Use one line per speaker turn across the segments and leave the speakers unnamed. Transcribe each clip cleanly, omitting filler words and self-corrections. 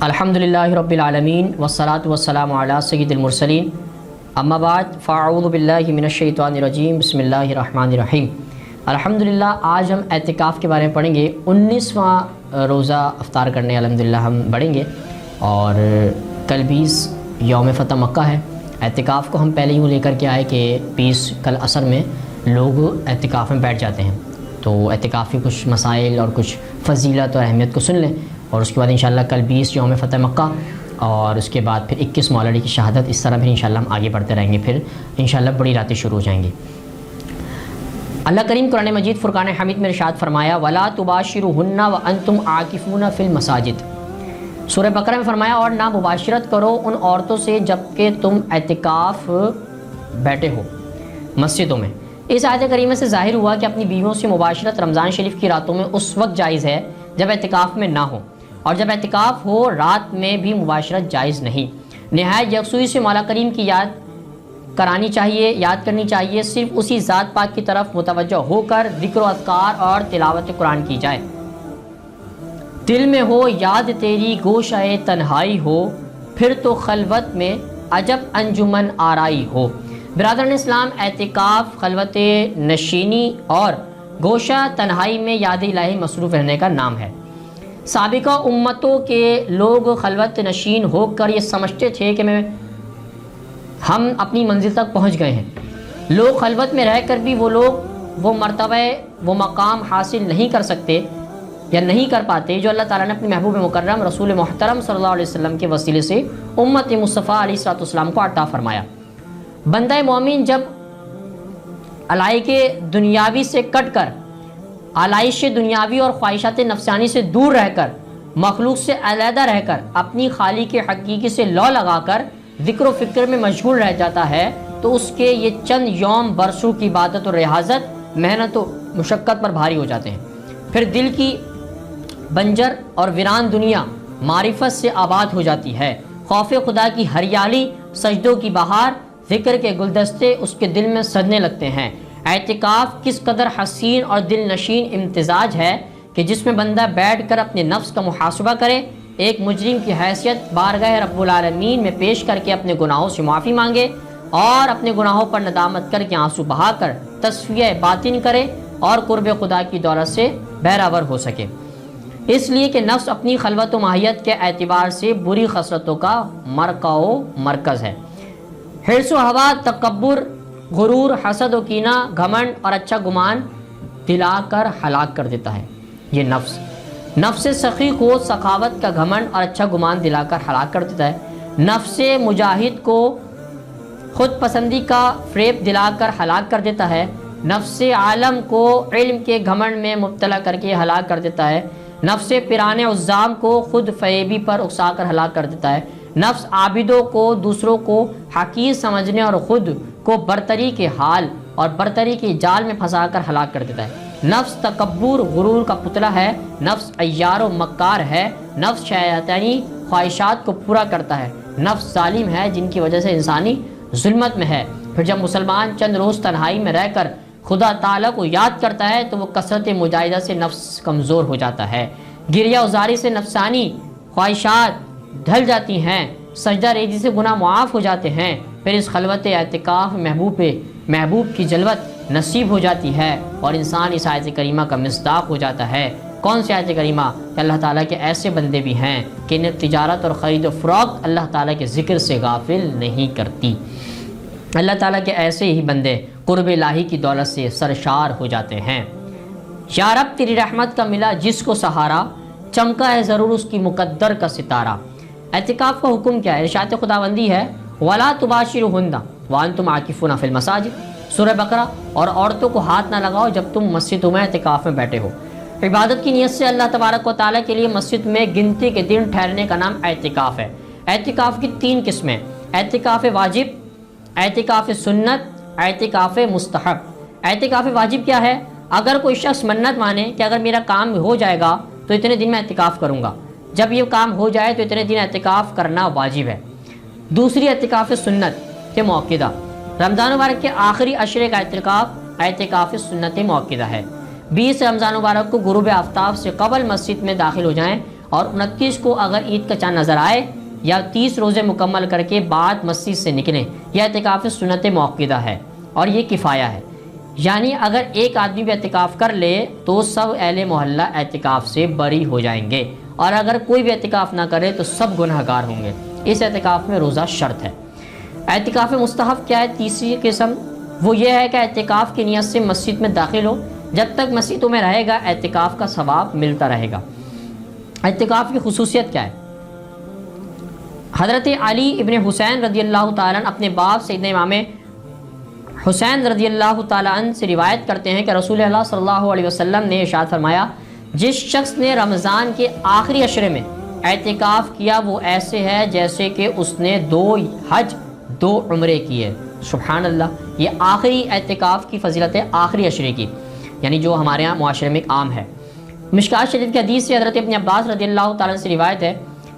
الحمدللہ رب العالمین والصلاة والسلام علی سید المرسلین اما بعد فاعوذ باللہ من الشیطان الرجیم بسم اللہ الرحمن الرحیم۔ الحمدللہ آج ہم اعتکاف کے بارے میں پڑھیں گے۔ 19واں روزہ افطار کرنے الحمدللہ ہم بڑھیں گے اور کل 20 یوم فتح مکہ ہے۔ اعتکاف کو ہم پہلے یوں لے کر کے آئے کہ 20 کل عصر میں لوگ اعتکاف میں بیٹھ جاتے ہیں، تو اعتکاف کے کچھ مسائل اور کچھ فضیلت اور اہمیت کو سن لیں، اور اس کے بعد انشاءاللہ کل 20 یوم فتح مکہ اور اس کے بعد پھر 21 مولوی کی شہادت، اس طرح پھر انشاءاللہ ہم آگے بڑھتے رہیں گے، پھر انشاءاللہ بڑی راتیں شروع ہو جائیں گی۔ اللہ کریم قرآن مجید فرقان حمید میں ارشاد فرمایا وَلَا تُبَاشِرُوهُنَّ وَأَنْتُمْ عَاكِفُونَ فِي الْمَسَاجِدِ۔ سورہ بقرہ میں فرمایا اور نہ مباشرت کرو ان عورتوں سے جبکہ تم اعتکاف بیٹھے ہو مسجدوں میں۔ اس آیت کریمہ سے ظاہر ہوا کہ اپنی بیویوں سے مباشرت رمضان شریف کی راتوں میں اس وقت جائز ہے جب اعتکاف میں نہ ہو، اور جب اعتکاف ہو رات میں بھی مباشرت جائز نہیں۔ نہایت یکسوئی سے مولا کریم کی یاد کرنی چاہیے، صرف اسی ذات پاک کی طرف متوجہ ہو کر ذکر و اذکار اور تلاوت قرآن کی جائے۔ دل میں ہو یاد تیری گوشہ تنہائی ہو، پھر تو خلوت میں عجب انجمن آرائی ہو۔ برادران اسلام، اعتکاف خلوت نشینی اور گوشہ تنہائی میں یاد الہی مصروف رہنے کا نام ہے۔ سابقہ امتوں کے لوگ خلوت نشین ہو کر یہ سمجھتے تھے کہ ہم اپنی منزل تک پہنچ گئے ہیں۔ لوگ خلوت میں رہ کر بھی وہ مرتبہ وہ مقام حاصل نہیں کر سکتے یا نہیں کر پاتے جو اللہ تعالیٰ نے اپنے محبوب مکرم رسول محترم صلی اللہ علیہ وسلم کے وسیلے سے امت مصطفیٰ علیہ السلام کو عطا فرمایا۔ بندہ مومن جب علائق دنیاوی سے کٹ کر، آلائش دنیاوی اور خواہشات نفسانی سے دور رہ کر، مخلوق سے علیحدہ رہ کر، اپنی خالق حقیقی سے لو لگا کر ذکر و فکر میں مشغول رہ جاتا ہے، تو اس کے یہ چند یوم برسوں کی عبادت و ریاضت، محنت و مشقت پر بھاری ہو جاتے ہیں۔ پھر دل کی بنجر اور ویران دنیا معرفت سے آباد ہو جاتی ہے۔ خوف خدا کی ہریالی، سجدوں کی بہار، ذکر کے گلدستے اس کے دل میں سجنے لگتے ہیں۔ اعتکاف کس قدر حسین اور دل نشین امتزاج ہے کہ جس میں بندہ بیٹھ کر اپنے نفس کا محاسبہ کرے، ایک مجرم کی حیثیت بارگاہ رب العالمین میں پیش کر کے اپنے گناہوں سے معافی مانگے اور اپنے گناہوں پر ندامت کر کے آنسو بہا کر تصفیہ باطن کرے اور قرب خدا کی دولت سے بہرہور ہو سکے۔ اس لیے کہ نفس اپنی خلوت و ماہیت کے اعتبار سے بری خصلتوں کا مرکہ و مرکز ہے۔ حرص و ہوا، تکبر، غرور، حسد و کینہ، گھمنڈ اور اچھا گمان دلا کر ہلاک کر دیتا ہے۔ یہ نفس سخی کو سخاوت کا گھمنڈ اور اچھا گمان دلا کر ہلاک کر دیتا ہے۔ نفس مجاہد کو خود پسندی کا فریب دلا کر ہلاک کر دیتا ہے۔ نفس عالم کو علم کے گھمنڈ میں مبتلا کر کے ہلاک کر دیتا ہے۔ نفس پیران عظام کو خود فریبی پر اکسا کر ہلاک کر دیتا ہے۔ نفس عابدوں کو دوسروں کو حقیر سمجھنے اور خود کو برتری کے حال اور برتری کے جال میں پھنسا کر ہلاک کر دیتا ہے۔ نفس تکبر، غرور کا پتلا ہے۔ نفس عیار و مکار ہے۔ نفس شیطانی خواہشات کو پورا کرتا ہے۔ نفس ظالم ہے جن کی وجہ سے انسانی ظلمت میں ہے۔ پھر جب مسلمان چند روز تنہائی میں رہ کر خدا تعالیٰ کو یاد کرتا ہے تو وہ کثرت مجاہدہ سے نفس کمزور ہو جاتا ہے۔ گریہ ازاری سے نفسانی خواہشات ڈھل جاتی ہیں۔ سجدہ ریزی سے گناہ معاف ہو جاتے ہیں۔ پھر اس خلوت اعتکاف محبوب کی جلوت نصیب ہو جاتی ہے اور انسان اس آیت کریمہ کا مصداق ہو جاتا ہے۔ کون سی آیت کریمہ؟ کہ اللہ تعالیٰ کے ایسے بندے بھی ہیں کہ انہیں تجارت اور خرید و فروخت اللہ تعالیٰ کے ذکر سے غافل نہیں کرتی۔ اللہ تعالیٰ کے ایسے ہی بندے قرب الہی کی دولت سے سرشار ہو جاتے ہیں۔ یا رب تیری رحمت کا ملا جس کو سہارا، چمکا ہے ضرور اس کی مقدر کا ستارہ۔ اعتکاف کا حکم کیا ہے؟ ارشاد خداوندی ہے وَلَا تُبَاشِرُوهُنَّ وَأَنْتُمْ عَاكِفُونَ فِي الْمَسَاجِدِ، سورہ بقرہ۔ اور عورتوں کو ہاتھ نہ لگاؤ جب تم مسجدوں میں اعتکاف میں بیٹھے ہو۔ عبادت کی نیت سے اللہ تبارک و تعالیٰ کے لیے مسجد میں گنتی کے دن ٹھہرنے کا نام اعتکاف ہے۔ اعتکاف کی 3 قسمیں: اعتکاف واجب، اعتکاف سنت، اعتکاف مستحب۔ اعتکاف واجب کیا ہے؟ اگر کوئی شخص منت مانے کہ اگر میرا کام ہو جائے گا تو اتنے دن میں اعتکاف کروں گا، جب یہ کام ہو جائے تو اتنے دن اعتکاف کرنا واجب ہے۔ دوسری اعتکاف سنت کے موقعہ، رمضان مبارک کے آخری عشرے کا اعتکاف سنت موقعہ ہے۔ 20 رمضان مبارک کو غروب آفتاب سے قبل مسجد میں داخل ہو جائیں اور 29 کو اگر عید کا چاند نظر آئے یا 30 روزے مکمل کر کے بعد مسجد سے نکلیں، یہ اعتکاف سنت موقدہ ہے اور یہ کفایہ ہے، یعنی اگر ایک آدمی بھی اعتکاف کر لے تو سب اہل محلہ اعتکاف سے بری ہو جائیں گے، اور اگر کوئی بھی اعتکاف نہ کرے تو سب گناہ گار ہوں گے۔ اس اعتکاف میں روزہ شرط ہے۔ اعتکاف مستحب کیا ہے؟ تیسری قسم وہ یہ ہے کہ اعتکاف کی نیت سے مسجد میں داخل ہو، جب تک مسجدوں میں رہے گا اعتکاف کا ثواب ملتا رہے گا۔ اعتکاف کی خصوصیت کیا ہے؟ حضرت علی ابن حسین رضی اللہ تعالیٰ عنہ اپنے باپ سیدنا امام حسین رضی اللہ تعالیٰ عنہ سے روایت کرتے ہیں کہ رسول اللہ صلی اللہ علیہ وسلم نے ارشاد فرمایا، جس شخص نے رمضان کے آخری عشرے میں اعتکاف کیا وہ ایسے ہے جیسے کہ اس نے 2 حج 2 عمرے کیے۔ سبحان اللہ، یہ آخری اعتکاف کی فضیلت ہے، آخری عشرے کی، یعنی جو ہمارے ہاں معاشرے میں عام ہے۔ مشکات شریف کی حدیث سے حضرت ابن عباس رضی اللہ تعالیٰ سے روایت ہے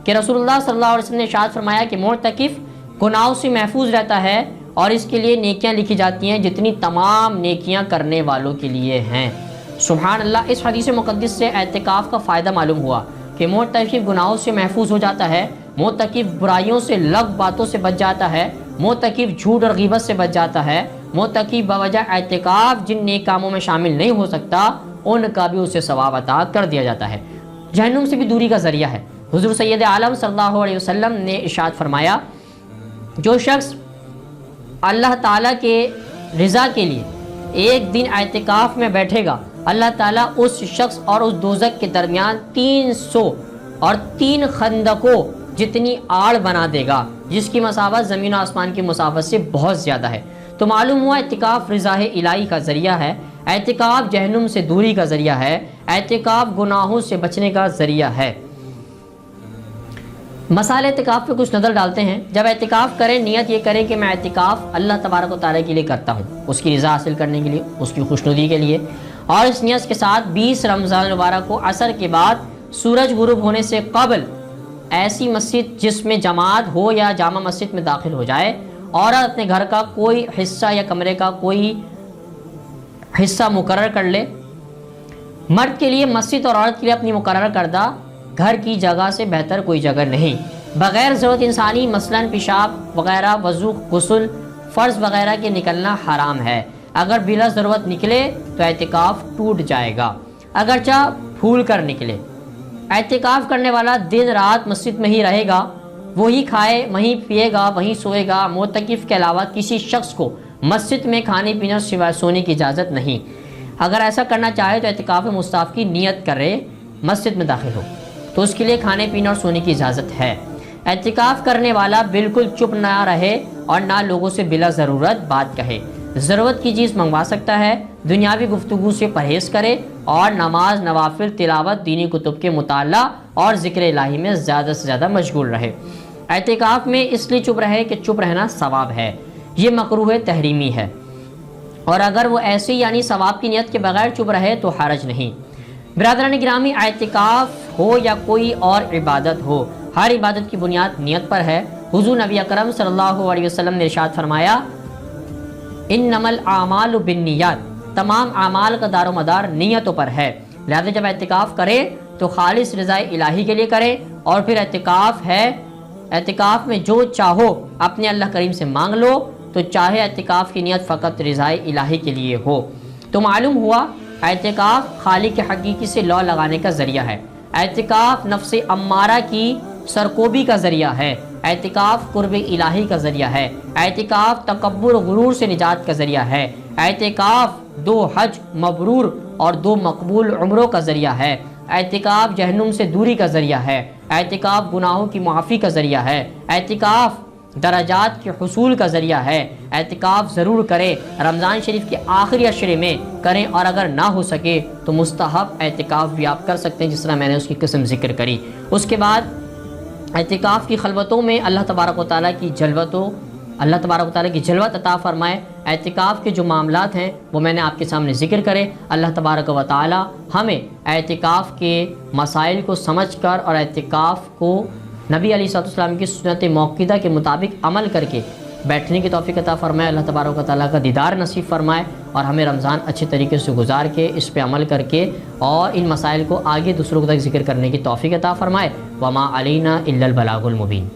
کہ رسول اللہ صلی اللہ علیہ وسلم نے ارشاد فرمایا کہ معتکف گناہوں سے محفوظ رہتا ہے اور اس کے لیے نیکیاں لکھی جاتی ہیں جتنی تمام نیکیاں کرنے والوں کے لیے ہیں۔ سبحان اللہ، اس حدیث مقدس سے اعتکاف کا فائدہ معلوم ہوا کہ معتکف گناہوں سے محفوظ ہو جاتا ہے، معتکف برائیوں سے لغو باتوں سے بچ جاتا ہے، معتکف جھوٹ اور غیبت سے بچ جاتا ہے، معتکف بوجہ اعتکاف جن نیک کاموں میں شامل نہیں ہو سکتا ان کا بھی اسے ثواب عطا کر دیا جاتا ہے، جہنم سے بھی دوری کا ذریعہ ہے۔ حضور سید عالم صلی اللہ علیہ وسلم نے ارشاد فرمایا، جو شخص اللہ تعالیٰ کے رضا کے لیے ایک دن اعتکاف میں بیٹھے گا، اللہ تعالیٰ اس شخص اور اس دوزخ کے درمیان 303 خندقوں جتنی آڑ بنا دے گا، جس کی مسافت زمین و آسمان کی مسافت سے بہت زیادہ ہے۔ تو معلوم ہوا اعتکاف رضا الہی کا ذریعہ ہے، اعتکاف جہنم سے دوری کا ذریعہ ہے، اعتکاف گناہوں سے بچنے کا ذریعہ ہے۔ مسائل اعتکاف پہ کچھ نظر ڈالتے ہیں۔ جب اعتکاف کریں نیت یہ کریں کہ میں اعتکاف اللہ تبارک و تعالیٰ کے لیے کرتا ہوں، اس کی رضا حاصل کرنے کے لیے، اس کی خوشنودی کے لیے، اور اس نیت کے ساتھ 20 رمضان المبارک کو عصر کے بعد سورج غروب ہونے سے قبل ایسی مسجد جس میں جماعت ہو یا جامع مسجد میں داخل ہو جائے، اور اپنے گھر کا کوئی حصہ یا کمرے کا کوئی حصہ مقرر کر لے۔ مرد کے لیے مسجد اور عورت کے لیے اپنی مقرر کردہ گھر کی جگہ سے بہتر کوئی جگہ نہیں۔ بغیر ضرورت انسانی مثلاً پیشاب وغیرہ، وضو، غسل، فرض وغیرہ کے نکلنا حرام ہے۔ اگر بلا ضرورت نکلے تو اعتکاف ٹوٹ جائے گا، اگرچہ پھول کر نکلے۔ اعتکاف کرنے والا دن رات مسجد میں ہی رہے گا، وہی کھائے، وہیں پیے گا، وہیں سوئے گا۔ معتکف کے علاوہ کسی شخص کو مسجد میں کھانے پینے سوائے سونے کی اجازت نہیں۔ اگر ایسا کرنا چاہے تو اعتکاف مستحب کی نیت کرے، مسجد میں داخل ہو تو اس کے لیے کھانے پینے اور سونے کی اجازت ہے۔ اعتکاف کرنے والا بالکل چپ نہ رہے اور نہ لوگوں سے بلا ضرورت بات کہے، ضرورت کی چیز منگوا سکتا ہے، دنیاوی گفتگو سے پرہیز کرے اور نماز، نوافل، تلاوت، دینی کتب کے مطالعہ اور ذکر الہی میں زیادہ سے زیادہ مشغول رہے۔ اعتکاف میں اس لیے چپ رہے کہ چپ رہنا ثواب ہے، یہ مکروہ تحریمی ہے، اور اگر وہ ایسے یعنی ثواب کی نیت کے بغیر چپ رہے تو حرج نہیں۔ برادران گرامی، اعتکاف ہو یا کوئی اور عبادت ہو، ہر عبادت کی بنیاد نیت پر ہے۔ حضور نبی اکرم صلی اللہ علیہ وسلم نے ارشاد فرمایا، انما الاعمال بالنیات، تمام اعمال کا دار و مدار نیتوں پر ہے، لہذا جب اعتکاف کرے تو خالص رضا الہی کے لیے کرے، اور پھر اعتکاف میں جو چاہو اپنے اللہ کریم سے مانگ لو، تو چاہے اعتکاف کی نیت فقط رضا الہی کے لیے ہو۔ تو معلوم ہوا اعتکاف خالق حقیقی سے لو لگانے کا ذریعہ ہے، اعتکاف نفس امارہ کی سرکوبی کا ذریعہ ہے، اعتکاف قرب الہی کا ذریعہ ہے، اعتکاف تکبر و غرور سے نجات کا ذریعہ ہے، اعتکاف 2 حج مبرور اور 2 مقبول عمروں کا ذریعہ ہے، اعتکاف جہنم سے دوری کا ذریعہ ہے، اعتکاف گناہوں کی معافی کا ذریعہ ہے، اعتکاف درجات کے حصول کا ذریعہ ہے۔ اعتکاف ضرور کرے، رمضان شریف کے آخری عشرے میں کریں، اور اگر نہ ہو سکے تو مستحب اعتکاف بھی آپ کر سکتے ہیں، جس طرح میں نے اس کی قسم ذکر کری۔ اس کے بعد اعتکاف کی خلوتوں میں اللہ تبارک و تعالیٰ کی جلوت عطا فرمائے۔ اعتکاف کے جو معاملات ہیں وہ میں نے آپ کے سامنے ذکر کرے۔ اللہ تبارک و تعالیٰ ہمیں اعتکاف کے مسائل کو سمجھ کر اور اعتکاف کو نبی علیہ الصلوۃ والسلام کی سنت موقدہ کے مطابق عمل کر کے بیٹھنے کی توفیق عطا فرمائے، اللہ تبارک و تعالیٰ کا دیدار نصیب فرمائے، اور ہمیں رمضان اچھے طریقے سے گزار کے اس پہ عمل کر کے اور ان مسائل کو آگے دوسروں تک ذکر کرنے کی توفیق عطا فرمائے۔ وما علینا الا البلاغ المبین۔